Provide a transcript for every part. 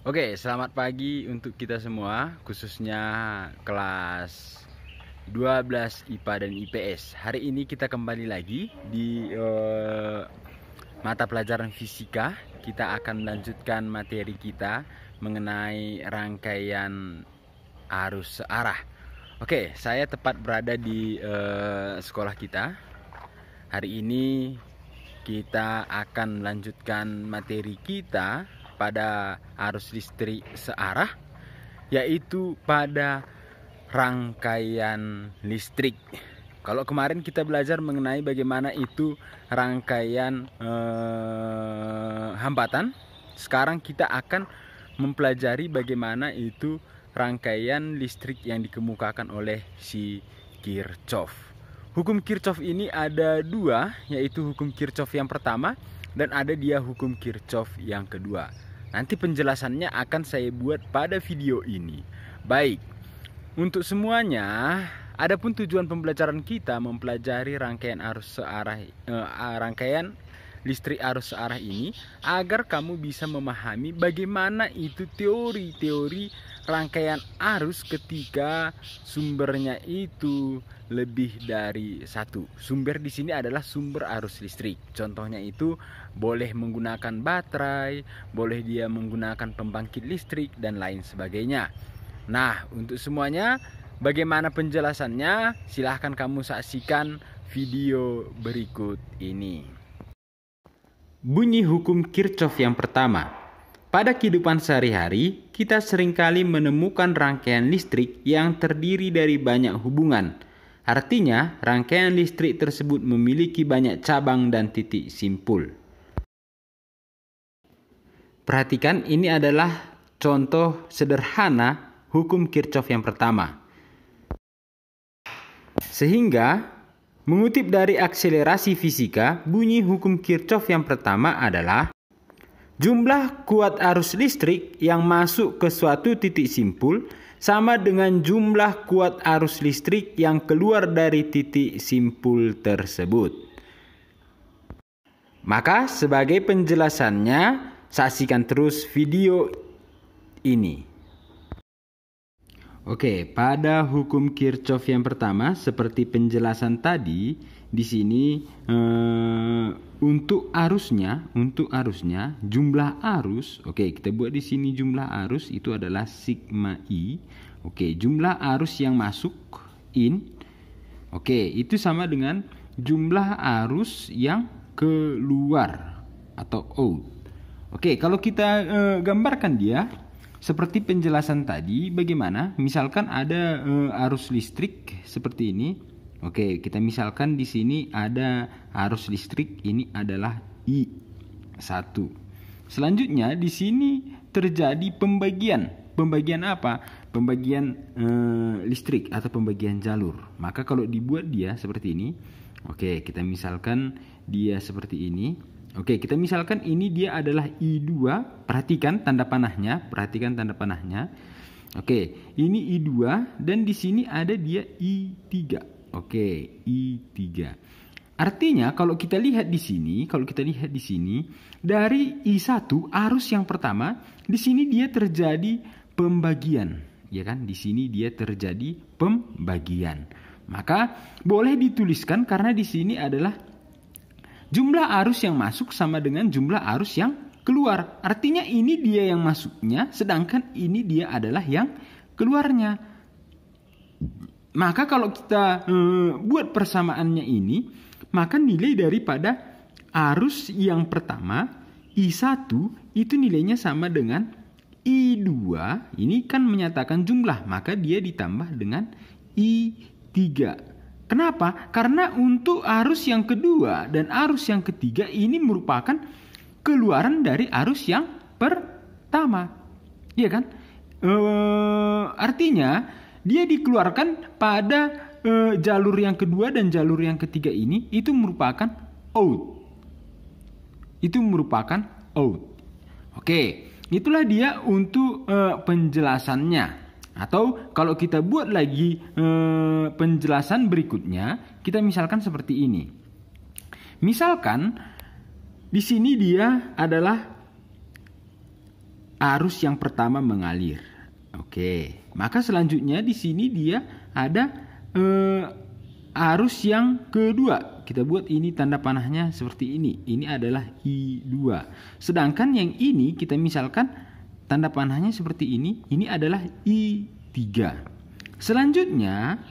Oke, selamat pagi untuk kita semua, khususnya kelas 12 IPA dan IPS. Hari ini kita kembali lagi di mata pelajaran fisika. Kita akan melanjutkan materi kita mengenai rangkaian arus searah. Oke, saya tepat berada di sekolah kita. Hari ini kita akan melanjutkan materi kita pada arus listrik searah, yaitu pada rangkaian listrik. Kalau kemarin kita belajar mengenai bagaimana itu rangkaian hambatan, sekarang kita akan mempelajari bagaimana itu rangkaian listrik yang dikemukakan oleh si Kirchhoff. Hukum Kirchhoff ini ada dua, yaitu hukum Kirchhoff yang pertama dan ada dia hukum Kirchhoff yang kedua. Nanti penjelasannya akan saya buat pada video ini. Baik, untuk semuanya, adapun tujuan pembelajaran kita mempelajari rangkaian arus searah, rangkaian listrik arus searah ini agar kamu bisa memahami bagaimana itu teori-teori rangkaian arus ketika sumbernya itu lebih dari satu. Sumber di sini adalah sumber arus listrik. Contohnya itu boleh menggunakan baterai, boleh dia menggunakan pembangkit listrik dan lain sebagainya. Nah, untuk semuanya bagaimana penjelasannya? Silahkan kamu saksikan video berikut ini. Bunyi hukum Kirchhoff yang pertama. Pada kehidupan sehari-hari, kita seringkali menemukan rangkaian listrik yang terdiri dari banyak hubungan. Artinya, rangkaian listrik tersebut memiliki banyak cabang dan titik simpul. Perhatikan, ini adalah contoh sederhana hukum Kirchhoff yang pertama. Sehingga, mengutip dari akselerasi fisika, bunyi hukum Kirchhoff yang pertama adalah jumlah kuat arus listrik yang masuk ke suatu titik simpul sama dengan jumlah kuat arus listrik yang keluar dari titik simpul tersebut. Maka sebagai penjelasannya, saksikan terus video ini. Oke, pada hukum Kirchhoff yang pertama, seperti penjelasan tadi, di sini untuk arusnya jumlah arus, oke, kita buat di sini jumlah arus itu adalah sigma I. Oke, jumlah arus yang masuk in, oke, itu sama dengan jumlah arus yang keluar atau out. Oke, kalau kita gambarkan dia seperti penjelasan tadi, bagaimana? Misalkan ada arus listrik seperti ini. Oke, kita misalkan di sini ada arus listrik, ini adalah I1. Selanjutnya di sini terjadi pembagian. Pembagian apa? Pembagian listrik atau pembagian jalur. Maka kalau dibuat dia seperti ini, oke, kita misalkan dia seperti ini. Oke, kita misalkan ini dia adalah I2. Perhatikan tanda panahnya, Oke, ini I2 dan di sini ada dia I3. Oke, I3. Artinya kalau kita lihat di sini, dari I1 arus yang pertama, di sini dia terjadi pembagian, ya kan? Di sini dia terjadi pembagian. Maka boleh dituliskan karena di sini adalah jumlah arus yang masuk sama dengan jumlah arus yang keluar. Artinya ini dia yang masuknya, sedangkan ini dia adalah yang keluarnya. Maka kalau kita buat persamaannya ini, maka nilai daripada arus yang pertama, I1, itu nilainya sama dengan I2. Ini kan menyatakan jumlah, maka dia ditambah dengan I3. Kenapa? Karena untuk arus yang kedua dan arus yang ketiga ini merupakan keluaran dari arus yang pertama. Iya kan? Artinya dia dikeluarkan pada jalur yang kedua dan jalur yang ketiga ini itu merupakan out. Oke, itulah dia untuk penjelasannya. Atau kalau kita buat lagi penjelasan berikutnya, kita misalkan seperti ini. Misalkan di sini dia adalah arus yang pertama mengalir. Oke, maka selanjutnya di sini dia ada arus yang kedua. Kita buat ini tanda panahnya seperti ini. Ini adalah I2. Sedangkan yang ini kita misalkan tanda panahnya seperti ini. Ini adalah I3. Selanjutnya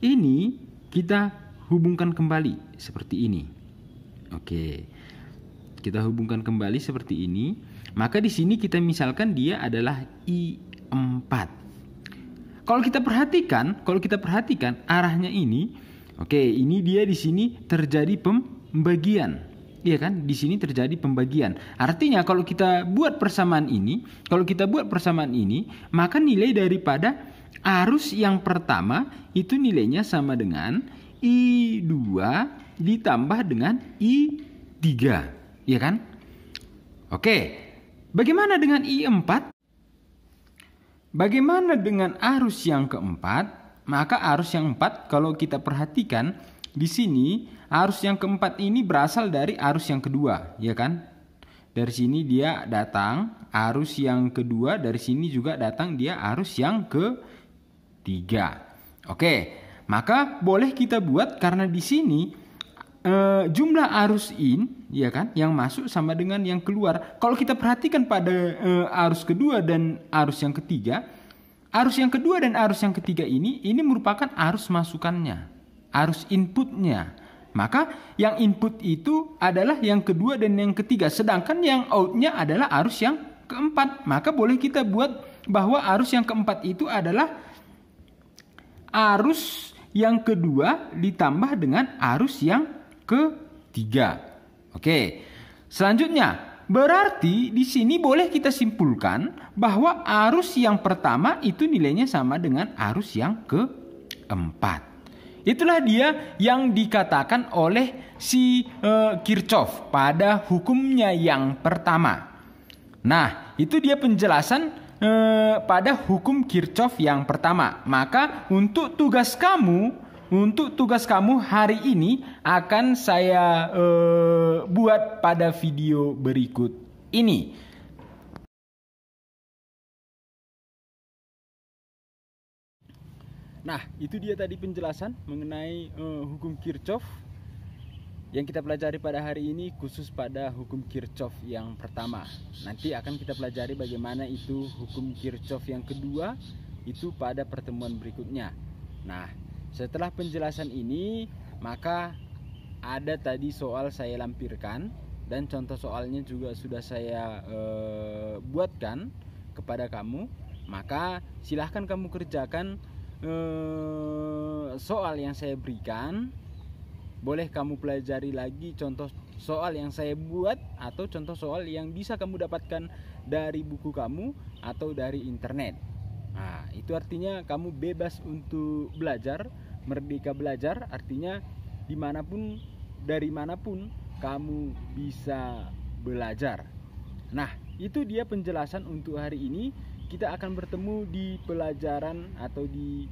ini kita hubungkan kembali seperti ini. Oke. Kita hubungkan kembali seperti ini. Maka di sini kita misalkan dia adalah I4. Kalau kita perhatikan arahnya ini, oke, ini dia di sini terjadi pembagian. Iya kan? Di sini terjadi pembagian. Artinya kalau kita buat persamaan ini, maka nilai daripada arus yang pertama itu nilainya sama dengan I2 ditambah dengan I3. Iya kan? Oke. Bagaimana dengan I4? Bagaimana dengan arus yang keempat? Maka arus yang keempat kalau kita perhatikan di sini arus yang keempat ini berasal dari arus yang kedua, ya kan? Dari sini dia datang arus yang kedua, dari sini juga datang dia arus yang ketiga. Oke, maka boleh kita buat karena di sini jumlah arus in, ya kan, yang masuk sama dengan yang keluar. Kalau kita perhatikan pada arus kedua dan arus yang ketiga, arus yang kedua dan arus yang ketiga ini merupakan arus masukannya, arus inputnya. Maka yang input itu adalah yang kedua dan yang ketiga, sedangkan yang outnya adalah arus yang keempat. Maka boleh kita buat bahwa arus yang keempat itu adalah arus yang kedua ditambah dengan arus yang ketiga. Oke. Selanjutnya, berarti di sini boleh kita simpulkan bahwa arus yang pertama itu nilainya sama dengan arus yang keempat. Itulah dia yang dikatakan oleh si Kirchhoff pada hukumnya yang pertama. Nah, itu dia penjelasan pada hukum Kirchhoff yang pertama. Maka untuk tugas kamu hari ini akan saya buat pada video berikut ini. Nah, itu dia tadi penjelasan mengenai hukum Kirchhoff yang kita pelajari pada hari ini, khusus pada hukum Kirchhoff yang pertama. Nanti akan kita pelajari bagaimana itu hukum Kirchhoff yang kedua itu pada pertemuan berikutnya. Nah, setelah penjelasan ini, maka ada tadi soal saya lampirkan dan contoh soalnya juga sudah saya buatkan kepada kamu. Maka silahkan kamu kerjakan soal yang saya berikan. Boleh kamu pelajari lagi contoh soal yang saya buat atau contoh soal yang bisa kamu dapatkan dari buku kamu atau dari internet. Nah, itu artinya kamu bebas untuk belajar, merdeka belajar, artinya dimanapun, dari manapun kamu bisa belajar. Nah, itu dia penjelasan untuk hari ini. Kita akan bertemu di pelajaran atau di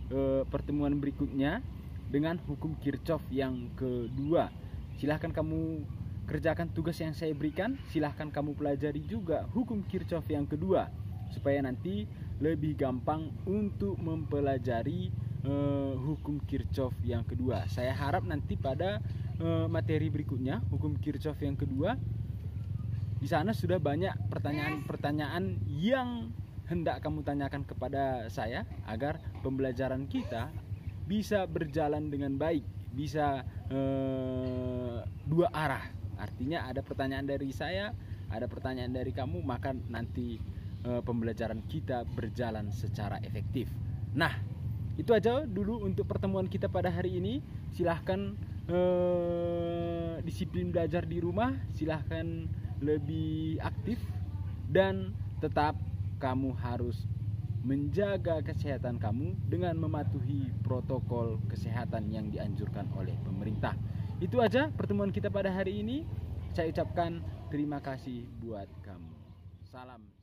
pertemuan berikutnya dengan hukum Kirchhoff yang kedua. Silahkan kamu kerjakan tugas yang saya berikan. Silahkan kamu pelajari juga hukum Kirchhoff yang kedua, supaya nanti lebih gampang untuk mempelajari hukum Kirchhoff yang kedua. Saya harap nanti pada materi berikutnya, hukum Kirchhoff yang kedua, di sana sudah banyak pertanyaan-pertanyaan yang hendak kamu tanyakan kepada saya agar pembelajaran kita bisa berjalan dengan baik, bisa dua arah. Artinya ada pertanyaan dari saya, ada pertanyaan dari kamu, maka nanti pembelajaran kita berjalan secara efektif. Nah, itu aja dulu untuk pertemuan kita pada hari ini. Silahkan disiplin belajar di rumah, silahkan lebih aktif, dan tetap kamu harus menjaga kesehatan kamu dengan mematuhi protokol kesehatan yang dianjurkan oleh pemerintah. Itu aja pertemuan kita pada hari ini. Saya ucapkan terima kasih buat kamu. Salam.